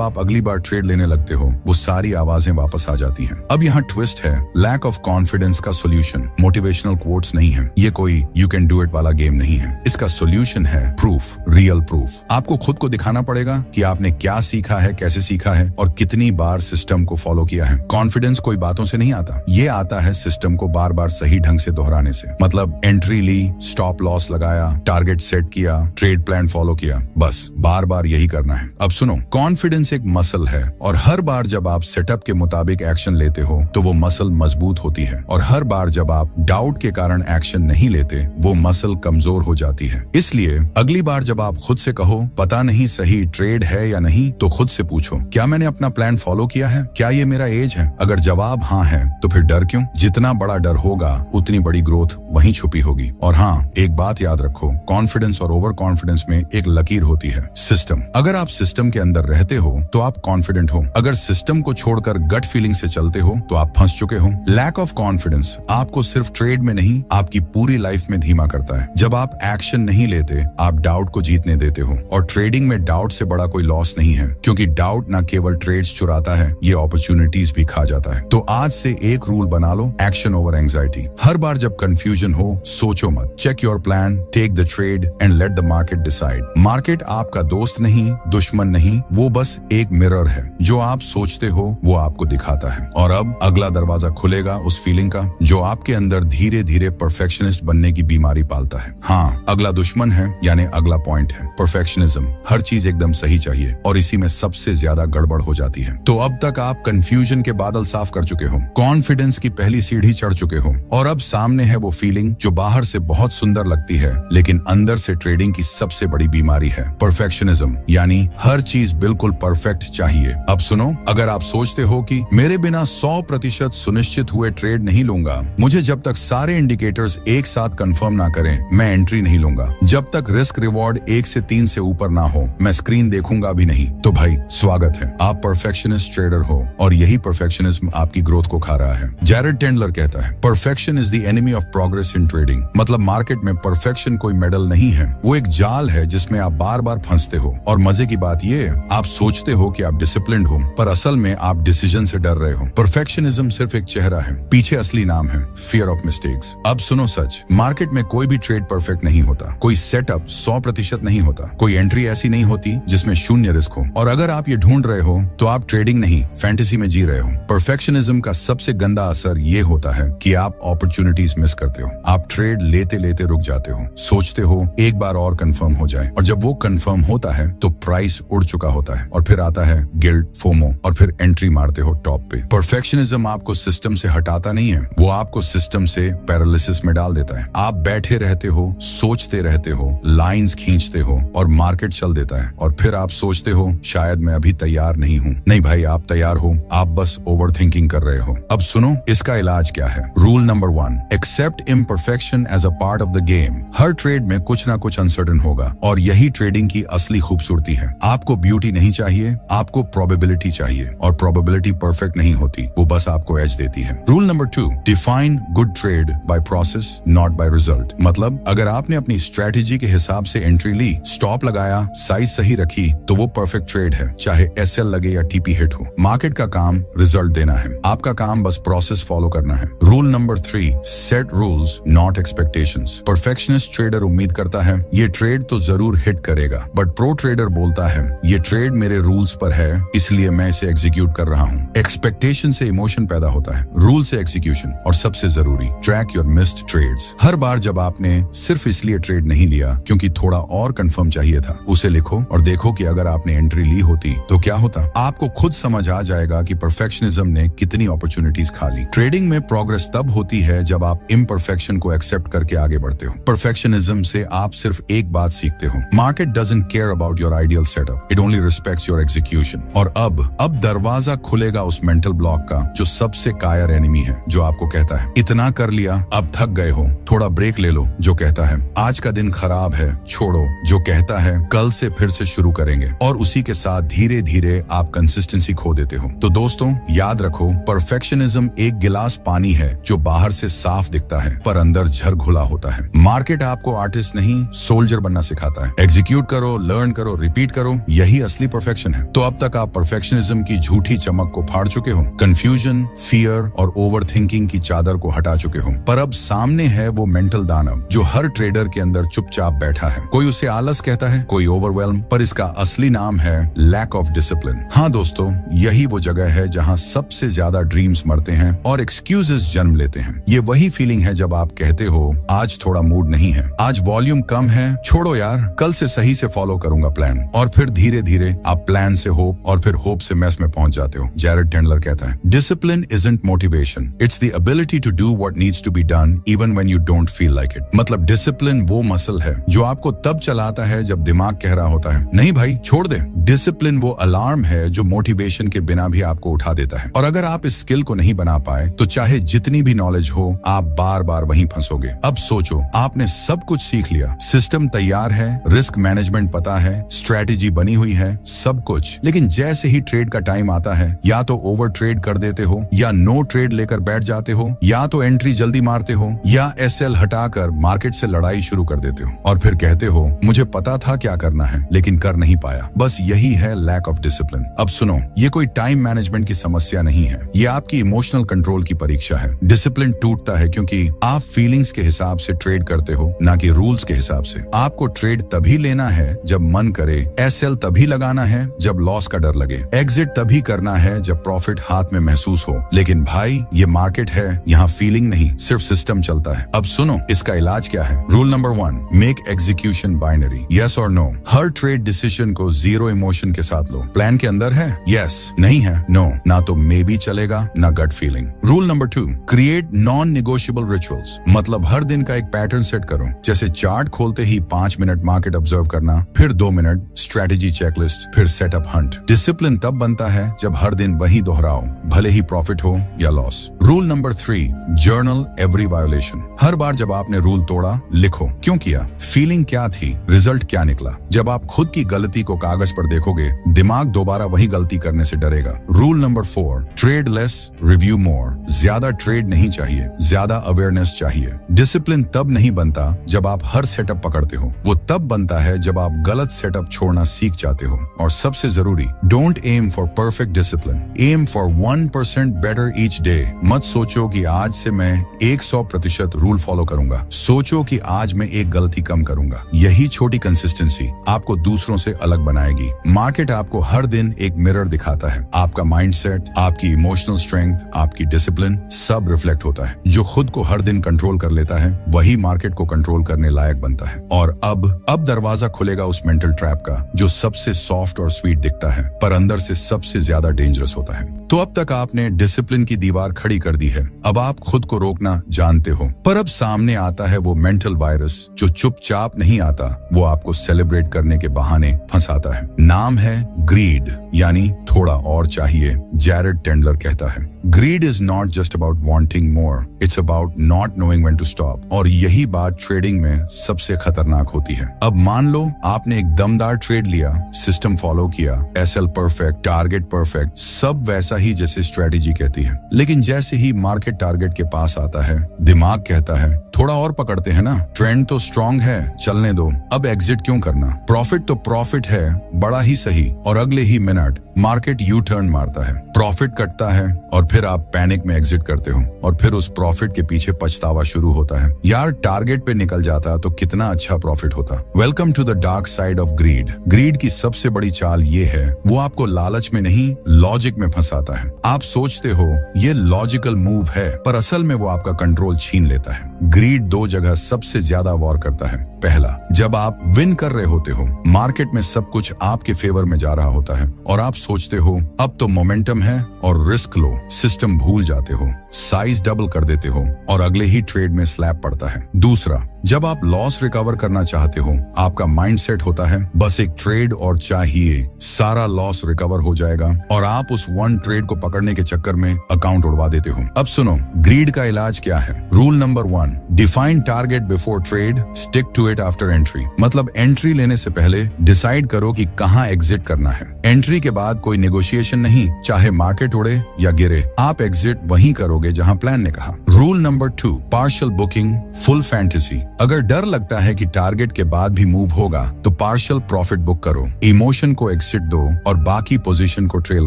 आप अगली बार ट्रेड लेने लगते हो, वो सारी आवाजें वापस आ जाती हैं। अब यहाँ ट्विस्ट है, लैक ऑफ कॉन्फिडेंस का सोल्यूशन मोटिवेशनल कोट्स नहीं है, ये कोई यू कैन डू इट वाला गेम नहीं है। इसका सोल्यूशन है प्रूफ, रियल प्रूफ। आपको खुद को दिखाना पड़ेगा कि आपने क्या सीखा है, कैसे सीखा है और कितनी बार सिस्टम को फॉलो किया है। कॉन्फिडेंस कोई बातों से नहीं आता, ये आता है सिस्टम को बार बार सही ढंग से दोहराने से। मतलब एंट्री ली, स्टॉप लॉस लगाया, टारगेट सेट किया, ट्रेड प्लान फॉलो किया, बस बार बार यही करना है। अब सुनो, कॉन्फिडेंस एक मसल है और हर बार जब आप सेटअप के मुताबिक एक्शन लेते हो तो वो मसल मजबूत होती है, और हर बार जब आप डाउट के कारण एक्शन नहीं लेते वो मसल कमजोर हो जाती है। इसलिए अगली बार जब आप खुद से कहो पता नहीं सही ट्रेड है या नहीं, तो खुद से पूछो क्या मैंने अपना प्लान फॉलो किया है, क्या ये मेरा एज है। अगर जवाब हाँ है तो फिर डर क्यों। जितना बड़ा डर होगा उतनी बड़ी ग्रोथ वहीं छुपी होगी। और हाँ, एक बात याद रखो, कॉन्फिडेंस और ओवर कॉन्फिडेंस में एक लकीर होती है, सिस्टम। अगर आप सिस्टम के अंदर रहते हो तो आप कॉन्फिडेंट हो, अगर सिस्टम को छोड़कर गट फीलिंग से चलते हो तो आप फंस चुके हो। लैक ऑफ कॉन्फिडेंस आपको सिर्फ ट्रेड में नहीं, आपकी पूरी लाइफ में धीमा करता है। जब आप एक्शन नहीं लेते, आप डाउट को जीतने देते हो, और ट्रेडिंग में डाउट से बड़ा कोई लॉस नहीं है, क्योंकि डाउट ना केवल ट्रेड्स चुराता है, ये अपॉर्चुनिटीज भी खा जाता है। तो आज से एक रूल बना लो, एक्शन ओवर एंजाइटी। हर बार जब कंफ्यूजन हो, सोचो मत, check your plan, take the trade and let the market decide. Market आपका दोस्त नहीं, दुश्मन नहीं, वो बस एक मिरर है। जो आप सोचते हो वो आपको दिखाता है। और अब अगला दरवाजा खुलेगा उस फीलिंग का जो आपके अंदर धीरे धीरे परफेक्शनिस्ट बनने की बीमारी पालता है। हाँ, अगला दुश्मन है, यानी अगला पॉइंट है परफेक्शनिज्म। हर चीज एकदम सही चाहिए और इसी में सबसे ज्यादा गड़बड़ हो जाती है। तो अब तक आप कंफ्यूजन के बादल साफ कर चुके हो, कॉन्फिडेंस की पहली सीढ़ी चढ़ चुके हो, और अब सामने है वो फीलिंग जो बाहर से बहुत सुंदर लगती है लेकिन अंदर से ट्रेडिंग की सबसे बड़ी बीमारी है, परफेक्शनिज्म। यानी हर चीज बिल्कुल परफेक्ट चाहिए। अब सुनो, अगर आप सोचते हो कि मेरे बिना 100% सुनिश्चित हुए ट्रेड नहीं लूंगा, मुझे जब तक सारे इंडिकेटर्स एक साथ कंफर्म ना करें मैं एंट्री नहीं लूंगा, जब तक रिस्क रिवॉर्ड 1 से 3 से ऊपर ना हो मैं स्क्रीन देखूंगा भी नहीं, तो भाई स्वागत है, आप परफेक्शनिस्ट ट्रेडर हो और यही परफेक्शनिज्म आपकी ग्रोथ को खा रहा है। जैरेड टेंडलर कहता है, perfection is the enemy of progress in trading. मतलब मार्केट में परफेक्शन कोई मेडल नहीं है, वो एक जाल है जिसमें आप बार बार फंसते हो। और मजे की बात ये, आप सोचते हो कि आप डिसिप्लिन्ड हो, पर असल में आप डिसीजन से डर रहे हो। परफेक्शनिज्म सिर्फ एक चेहरा है, पीछे असली नाम है फियर ऑफ मिस्टेक्स। अब सुनो सच, मार्केट में कोई भी ट्रेड परफेक्ट नहीं होता, कोई सेटअप 100% नहीं होता, कोई एंट्री ऐसी नहीं होती जिसमें शून्य रिस्क हो। और अगर आप ये ढूंढ रहे हो तो आप ट्रेडिंग नहीं, फैंटेसी में जी रहे हो। परफेक्शनिज्म का सबसे गंदा असर ये होता है कि आप अपॉर्चुनिटीज मिस करते हो। आप ट्रेड लेते लेते रुक जाते हो, सोचते हो एक बार और कंफर्म हो जाए, और जब वो कंफर्म होता है तो प्राइस उड़ चुका होता है, और फिर आता है गिल्ट, फोमो, और फिर एंट्री मारते हो टॉप पे। परफेक्शनिज्म आपको सिस्टम से हटाता नहीं है, वो आपको सिस्टम से पैरालिसिस में डाल देता है। आप बैठे रहते हो, सोचते रहते हो, लाइंस खींचते हो और मार्केट चल देता है, और फिर आप सोचते हो शायद मैं अभी तैयार नहीं हूँ। नहीं भाई, आप तैयार हो, आप बस ओवर थिंकिंग कर रहे हो। अब सुनो, इसका इलाज क्या है। Rule number 1, accept imperfection as a part of the game. हर ट्रेड में कुछ ना कुछ अनसर्टेन होगा, और यही ट्रेडिंग की असली खूबसूरती है। आपको ब्यूटी नहीं चाहिए, आपको प्रोबेबिलिटी चाहिए, और प्रोबेबिलिटी परफेक्ट नहीं होती, वो बस आपको एज देती है। Rule number 2, define good trade by process not by result. मतलब अगर आपने अपनी स्ट्रेटेजी के हिसाब से एंट्री ली, स्टॉप लगाया, साइज सही रखी, तो वो परफेक्ट ट्रेड है, चाहे एसएल लगे या टीपी हिट हो। मार्केट का काम रिजल्ट देना है, आपका काम बस प्रोसेस फॉलो करना है। Rule number 3, set rules not expectations. Perfectionist trader उम्मीद करता है ये ट्रेड तो जरूर हिट करेगा, बट प्रो ट्रेडर बोलता है ये ट्रेड मेरे रूल्स पर है इसलिए मैं इसे एग्जीक्यूट कर रहा हूँ। एक्सपेक्टेशन से इमोशन पैदा होता है, रूल से एक्जीक्यूशन, और सबसे जरूरी ट्रैक योर मिस्ड ट्रेड्स। हर बार जब आपने सिर्फ इसलिए ट्रेड नहीं लिया क्योंकि थोड़ा और कंफर्म चाहिए था, उसे लिखो और देखो कि अगर आपने एंट्री ली होती तो क्या होता। आपको खुद समझ आ जाएगा कि परफेक्शनिज्म ने कितनी अपॉर्चुनिटीज खा ली। ट्रेडिंग में प्रोग्रेस तब होती है जब आप इम्परफेक्शन को एक्सेप्ट करके आगे बढ़ते हो। परफेक्शनिज्म से आप सिर्फ एक बात सीखते हो, market doesn't care about your ideal setup, it only respects your execution. और अब दरवाजा खुलेगा उस मेंटल ब्लॉक का जो सबसे कायर एनिमी है, जो आपको कहता है इतना कर लिया, अब थक गए हो, थोड़ा ब्रेक ले लो, जो कहता है आज का दिन खराब है, छोड़ो, जो कहता है कल से फिर से शुरू करेंगे। और उसी के साथ धीरे धीरे आप कंसिस्टेंसी खो देते हो। तो दोस्तों याद रखो, परफेक्शनिज्म एक गिलास पानी है जो बाहर से साफ दिखता है पर अंदर झर घुला होता है। मार्केट आपको आर्टिस्ट नहीं सोल्जर बनना सिखाता है। एग्जीक्यूट करो, लर्न करो, रिपीट करो, यही असली परफेक्शन है। तो अब तक आप परफेक्शनिज्म की झूठी चमक को फाड़ चुके हो, कंफ्यूजन, फियर और ओवर थिंकिंग की चादर को हटा चुके हो। पर अब सामने है वो मेंटल दानव जो हर ट्रेडर के अंदर चुपचाप बैठा है। कोई उसे आलस कहता है, कोई ओवरवेल्म, पर इसका असली नाम है लैक ऑफ डिसिप्लिन। हाँ दोस्तों, यही वो जगह है जहाँ सबसे ज्यादा ड्रीम्स मरते हैं और एक्सक्यूजेस जन्म लेते हैं। ये वही फीलिंग है जब आप कहते हो आज थोड़ा मूड नहीं है, आज वॉल्यूम कम है, छोड़ो यार, कल से सही से फॉलो करूंगा प्लान। और फिर धीरे धीरे आप प्लान से होप और फिर होप से मैस में पहुंच जाते हो। जैरेड टेंडलर कहता है, discipline isn't motivation, it's the ability to do what needs to be done even when you don't feel like it. मतलब डिसिप्लिन वो मसल है जो आपको तब चलाता है जब दिमाग कह रहा होता है नहीं भाई छोड़ दे। डिसिप्लिन वो अलार्म है जो मोटिवेशन के बिना भी आपको उठा देता है। और अगर आप इस स्किल को नहीं बना पाए तो चाहे जितनी भी नॉलेज हो, आप बार बार वहीं फंसोगे। अब सोचो, आपने सब कुछ सीख लिया, सिस्टम तैयार है, रिस्क मैनेजमेंट पता है, स्ट्रेटेजी बनी हुई है, सब कुछ, लेकिन जैसे ही ट्रेड का टाइम आता है, या तो ओवर ट्रेड कर देते हो, या नो ट्रेड लेकर बैठ जाते हो, या तो एंट्री जल्दी मारते हो, या एसएल हटाकर मार्केट से लड़ाई शुरू कर देते हो। और फिर कहते हो मुझे पता था क्या करना है लेकिन कर नहीं पाया। बस यही है लैक ऑफ डिसिप्लिन। अब सुनो, ये कोई टाइम मैनेजमेंट की समस्या नहीं है, ये आपकी इमोशनल कंट्रोल की परीक्षा है। डिसिप्लिन टूटता है क्योंकि आप फीलिंग्स के हिसाब से ट्रेड करते हो, ना कि रूल्स के हिसाब से। आपको ट्रेड तभी लेना है जब मन करे, एसएल तभी लगाना है जब लॉस का डर लगे, एग्जिट तभी करना है जब प्रॉफिट हाथ में महसूस हो। लेकिन भाई ये मार्केट है, यहाँ फीलिंग नहीं सिर्फ सिस्टम चलता है। अब सुनो, इसका इलाज क्या है। Rule number 1, make execution binary, yes और नो। हर ट्रेड डिसीजन को जीरो इमोशन के साथ लो। प्लान के अंदर है, यस, नहीं है, नो, ना तो मे बी चलेगा ना gut feeling. Rule number 2, create non negotiable rituals, मतलब हर दिन का एक पैटर्न सेट करो, जैसे चार्ट खोलते ही 5 मिनट मार्केट ऑब्जर्व करना, फिर 2 मिनट स्ट्रेटेजी चेकलिस्ट, फिर सेटअप हंट। डिसिप्लिन तब बनता है जब हर दिन वही दोहराओ, भले ही प्रॉफिट हो या loss. Rule number 3, journal every violation. हर बार जब आपने रूल तोड़ा, लिखो क्यों किया, फीलिंग क्या थी, रिजल्ट क्या निकला। जब आप खुद की गलती को कागज पर देखोगे, दिमाग दोबारा वही गलती करने से डरेगा। Rule number 4, trade less, review more. ज्यादा ट्रेड नहीं चाहिए, ज्यादा अवेयरनेस चाहिए। डिसिप्लिन तब नहीं बनता जब आप हर सेटअप पकड़ते हो, वो तब बनता है जब आप गलत सेटअप छोड़ना सीख जाते हो। और सबसे जरूरी, don't aim for perfect discipline, aim for 1% better each day. मत सोचो कि आज से मैं 100% रूल फॉलो करूंगा, सोचो कि आज मैं एक गलती कम करूंगा। यही छोटी कंसिस्टेंसी आपको दूसरों से अलग बनाएगी। मार्केट आपको हर दिन एक मिरर दिखाता है, आपका माइंडसेट, आपकी इमोशनल स्ट्रेंथ, आपकी डिसिप्लिन, सब रिफ्लेक्ट होता है। जो खुद को हर दिन कंट्रोल कर लेता है, वही मार्केट को कंट्रोल करने लायक बनता है। और अब दरवाजा खुलेगा उस मेंटल ट्रैप का जो सबसे सॉफ्ट और स्वीट दिखता है पर अंदर से सबसे ज्यादा डेंजरस होता है। तो अब तक आपने डिसिप्लिन की दीवार खड़ी कर दी है, अब आप खुद को रोकना जानते हो, पर अब सामने आता है वो मेंटल वायरस जो चुपचाप नहीं आता, वो आपको सेलिब्रेट करने के बहाने फंसाता है। नाम है ग्रीड, यानी थोड़ा और चाहिए। जैरेड टेंडलर कहता है, greed is not just about wanting more, it's about not knowing when to stop. और यही बात ट्रेडिंग में सबसे खतरनाक होती है। अब मान लो आपने एक दमदार ट्रेड लिया, सिस्टम फॉलो किया, एसएल परफेक्ट, टारगेट परफेक्ट, सब वैसा ही जैसे स्ट्रेटेजी कहती है। लेकिन जैसे ही मार्केट टारगेट के पास आता है, दिमाग कहता है थोड़ा और पकड़ते हैं ना, ट्रेंड तो स्ट्रांग है, चलने दो, अब एग्जिट क्यों करना, प्रॉफिट तो प्रॉफिट है, बड़ा ही सही। और अगले ही मिनट मार्केट यू टर्न मारता है, प्रॉफिट कटता है और फिर आप पैनिक में एग्जिट करते हो और फिर उस प्रॉफिट के पीछे पछतावा शुरू होता है। यार टारगेट पे निकल जाता तो कितना अच्छा प्रॉफिट होता। Welcome to the dark side of greed. Greed की सबसे बड़ी चाल ये है, वो आपको लालच में नहीं लॉजिक में फंसाता है। आप सोचते हो ये लॉजिकल मूव है, पर असल में वो आपका कंट्रोल छीन लेता है। ग्रीड 2 जगह सबसे ज्यादा वॉर करता है। पहला, जब आप विन कर रहे होते हो, मार्केट में सब कुछ आपके फेवर में जा रहा होता है और आप सोचते हो अब तो मोमेंटम है और रिस्क लो, सिस्टम भूल जाते हो, साइज डबल कर देते हो और अगले ही ट्रेड में स्लैप पड़ता है। दूसरा, जब आप लॉस रिकवर करना चाहते हो, आपका माइंडसेट होता है बस एक ट्रेड और चाहिए, सारा लॉस रिकवर हो जाएगा और आप उस वन ट्रेड को पकड़ने के चक्कर में अकाउंट उड़वा देते हो। अब सुनो, ग्रीड का इलाज क्या है। Rule number 1, define target before trade, stick to it after entry. मतलब एंट्री लेने से पहले डिसाइड करो कि कहां एग्जिट करना है। एंट्री के बाद कोई नेगोशिएशन नहीं, चाहे मार्केट उड़े या गिरे, आप एग्जिट वहीं करोगे जहां प्लान ने कहा। Rule number 2, partial booking, full fantasy. अगर डर लगता है कि टारगेट के बाद भी मूव होगा तो पार्शियल प्रॉफिट बुक करो, इमोशन को एग्जिट दो और बाकी पोजीशन को ट्रेल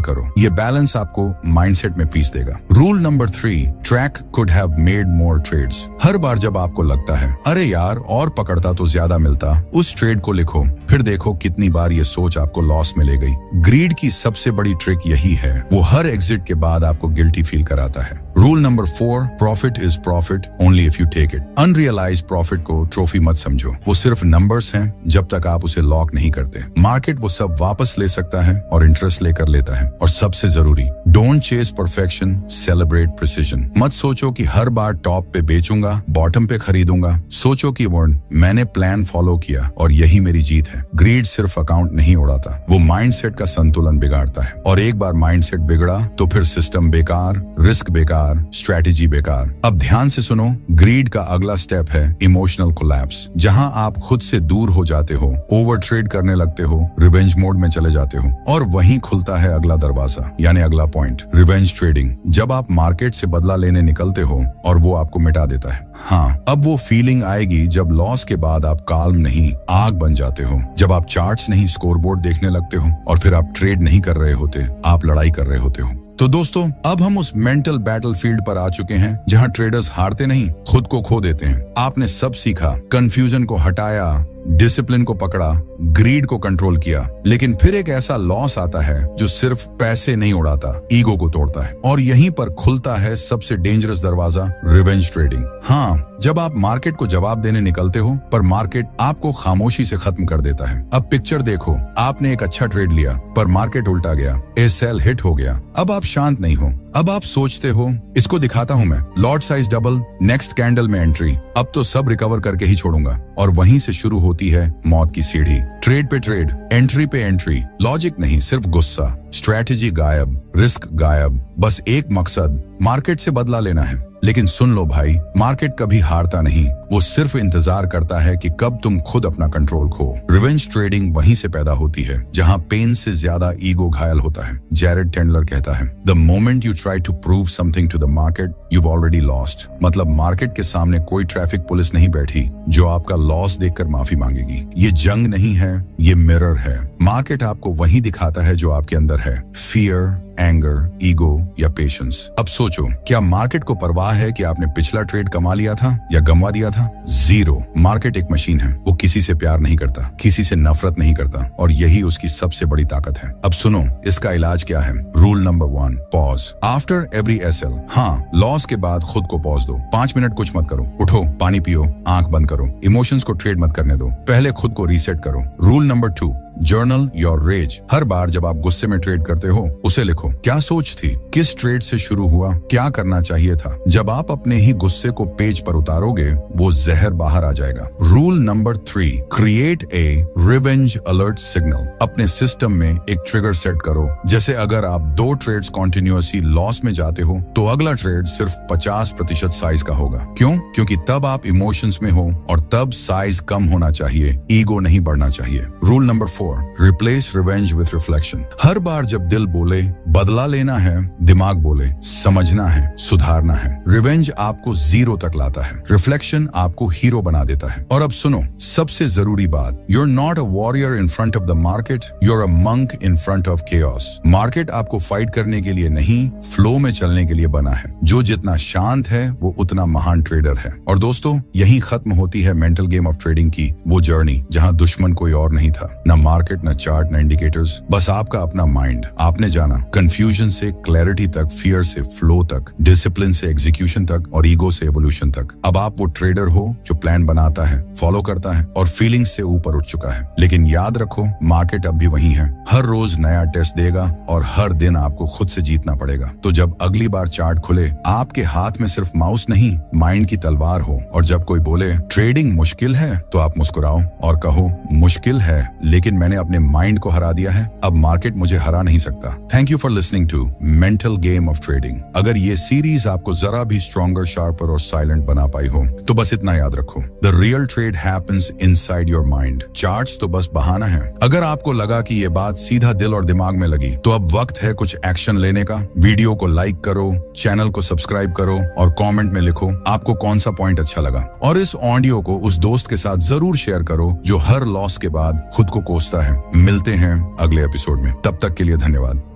करो। ये बैलेंस आपको माइंडसेट में पीस देगा। Rule number 3, track could have made more trades. हर बार जब आपको लगता है अरे यार और पकड़ता तो ज्यादा मिलता, उस ट्रेड को लिखो, फिर देखो कितनी बार ये सोच आपको लॉस में ले गई। ग्रीड की सबसे बड़ी ट्रिक यही है, वो हर एग्जिट के बाद आपको गिल्टी फील कराता है। Rule number 4, profit is profit only if you take it. Unrealised profit को ट्रॉफी मत समझो, वो सिर्फ नंबर्स हैं जब तक आप उसे लॉक नहीं करते। मार्केट वो सब वापस ले सकता है और इंटरेस्ट लेकर लेता है। और सबसे जरूरी, don't chase perfection, celebrate precision. मत सोचो कि हर बार टॉप पे बेचूंगा, बॉटम पे खरीदूंगा। सोचो कि मैंने प्लान फॉलो किया और यही मेरी जीत है। ग्रीड सिर्फ अकाउंट नहीं उड़ाता, वो माइंडसेट का संतुलन बिगाड़ता है और एक बार माइंडसेट बिगड़ा तो फिर सिस्टम बेकार, रिस्क बेकार, स्ट्रेटेजी बेकार। अब ध्यान से सुनो, ग्रीड का अगला स्टेप है इमोशनल कोलैप्स, जहां आप खुद से दूर हो जाते हो, ओवर ट्रेड करने लगते हो, रिवेंज मोड में चले जाते हो और वहीं खुलता है अगला दरवाजा, यानी अगला पॉइंट, रिवेंज ट्रेडिंग। जब आप मार्केट से बदला लेने निकलते हो और वो आपको मिटा देता है। हाँ, अब वो फीलिंग आएगी जब लॉस के बाद आप काल्म नहीं, आग बन जाते हो। जब आप चार्ट्स नहीं, स्कोरबोर्ड देखने लगते हो और फिर आप ट्रेड नहीं कर रहे होते, आप लड़ाई कर रहे होते हो। तो दोस्तों, अब हम उस मेंटल बैटलफील्ड पर आ चुके हैं जहां ट्रेडर्स हारते नहीं, खुद को खो देते हैं। आपने सब सीखा, कंफ्यूजन को हटाया, डिसिप्लिन को पकड़ा, ग्रीड को कंट्रोल किया, लेकिन फिर एक ऐसा लॉस आता है जो सिर्फ पैसे नहीं उड़ाता, ईगो को तोड़ता है। और यहीं पर खुलता है सबसे डेंजरस दरवाजा, रिवेंज ट्रेडिंग। हाँ, जब आप मार्केट को जवाब देने निकलते हो पर मार्केट आपको खामोशी से खत्म कर देता है। अब पिक्चर देखो, आपने एक अच्छा ट्रेड लिया पर मार्केट उल्टा गया, ए सेल हिट हो गया। अब आप शांत नहीं हो, अब आप सोचते हो इसको दिखाता हूं मैं, lot size double, next candle में एंट्री, अब तो सब रिकवर करके ही छोड़ूंगा। और वहीं से शुरू होती है मौत की सीढ़ी। ट्रेड पे ट्रेड, एंट्री पे एंट्री, लॉजिक नहीं, सिर्फ गुस्सा, स्ट्रैटेजी गायब, रिस्क गायब, बस एक मकसद, मार्केट से बदला लेना है। लेकिन सुन लो भाई, मार्केट कभी हारता नहीं, वो सिर्फ इंतजार करता है कि कब तुम खुद अपना कंट्रोल खो। रिवेंज ट्रेडिंग वहीं से पैदा होती है जहां पेन से ज्यादा ईगो घायल होता है। जैरेड टेंडलर कहता है, the moment you try to prove something to the market, you've already lost। मतलब मार्केट के सामने कोई ट्रैफिक पुलिस नहीं बैठी जो आपका लॉस देखकर माफी मांगेगी। ये जंग नहीं है, ये मिरर है। मार्केट आपको वही दिखाता है जो आपके अंदर है, फियर, एंगर, ईगो या पेशेंस। अब सोचो, क्या मार्केट को परवाह है कि आपने पिछला ट्रेड कमा लिया था या गंवा दिया था? जीरो। मार्केट एक मशीन है, वो किसी से प्यार नहीं करता, किसी से नफरत नहीं करता और यही उसकी सबसे बड़ी ताकत है। अब सुनो, इसका इलाज क्या है। Rule number 1, pause after every SL. हाँ, लॉस के बाद खुद को पॉज दो, 5 मिनट कुछ मत करो, उठो, पानी पियो, आंख बंद करो, इमोशंस को ट्रेड मत करने दो, पहले खुद को रीसेट करो। Rule number 2, journal your rage. हर बार जब आप गुस्से में ट्रेड करते हो, उसे लिखो, क्या सोच थी, किस ट्रेड से शुरू हुआ, क्या करना चाहिए था। जब आप अपने ही गुस्से को पेज पर उतारोगे, वो जहर बाहर आ जाएगा। Rule number 3, create a revenge alert signal. अपने सिस्टम में एक ट्रिगर सेट करो, जैसे अगर आप 2 ट्रेड्स कॉन्टिन्यूअसली लॉस में जाते हो तो अगला ट्रेड सिर्फ 50% साइज का होगा। क्यों? क्योंकि तब आप इमोशंस में हो और तब साइज कम होना चाहिए, ईगो नहीं बढ़ना चाहिए। Rule number 4, replace revenge with reflection. हर बार जब दिल बोले बदला लेना है, दिमाग बोले समझना है, सुधारना है। रिवेंज आपको 0 तक लाता है, रिफ्लेक्शन आपको हीरो बना देता है। और अब सुनो, सबसे जरूरी बात, you are not a warrior in front of the market, you are a monk in front of chaos. Market आपको फाइट करने के लिए नहीं, फ्लो में चलने के लिए बना है। जो जितना शांत है वो उतना महान ट्रेडर है। और दोस्तों, यही खत्म होती है मेंटल गेम ऑफ ट्रेडिंग की वो जर्नी, जहां दुश्मन कोई और नहीं था, न मार्केट, न चार्ट, न इंडिकेटर्स, बस आपका अपना माइंड। आपने जाना कंफ्यूजन से क्लैरिटी तक, फियर से फ्लो तक, डिसिप्लिन से एग्जीक्यूशन तक और ईगो से एवोल्यूशन तक। अब आप वो ट्रेडर हो जो प्लान बनाता है, फॉलो करता है और फीलिंग्स से ऊपर उठ चुका है। लेकिन याद रखो, मार्केट अब भी वही है, हर रोज नया टेस्ट देगा और हर दिन आपको खुद से जीतना पड़ेगा। तो जब अगली बार चार्ट खुले, आपके हाथ में सिर्फ माउस नहीं, माइंड की तलवार हो। और जब कोई बोले ट्रेडिंग मुश्किल है, तो आप मुस्कुराओ और कहो मुश्किल है, लेकिन मैंने अपने माइंड को हरा दिया है, अब मार्केट मुझे हरा नहीं सकता। Thank you for listening to mental game of trading. अगर ये सीरीज आपको जरा भी स्ट्रॉन्गर, शार्पर और साइलेंट बना पाई हो, तो बस इतना याद रखो, the real trade happens inside your mind. Charts तो बस बहाना है। अगर आपको लगा कि ये बात सीधा दिल और दिमाग में लगी, तो अब वक्त है कुछ एक्शन लेने का। वीडियो को लाइक करो, चैनल को सब्सक्राइब करो और कमेंट में लिखो आपको कौन सा पॉइंट अच्छा लगा। और इस ऑडियो को उस दोस्त के साथ जरूर शेयर करो जो हर लॉस के बाद खुद को कोसता है। मिलते हैं अगले एपिसोड में, तब तक के लिए धन्यवाद।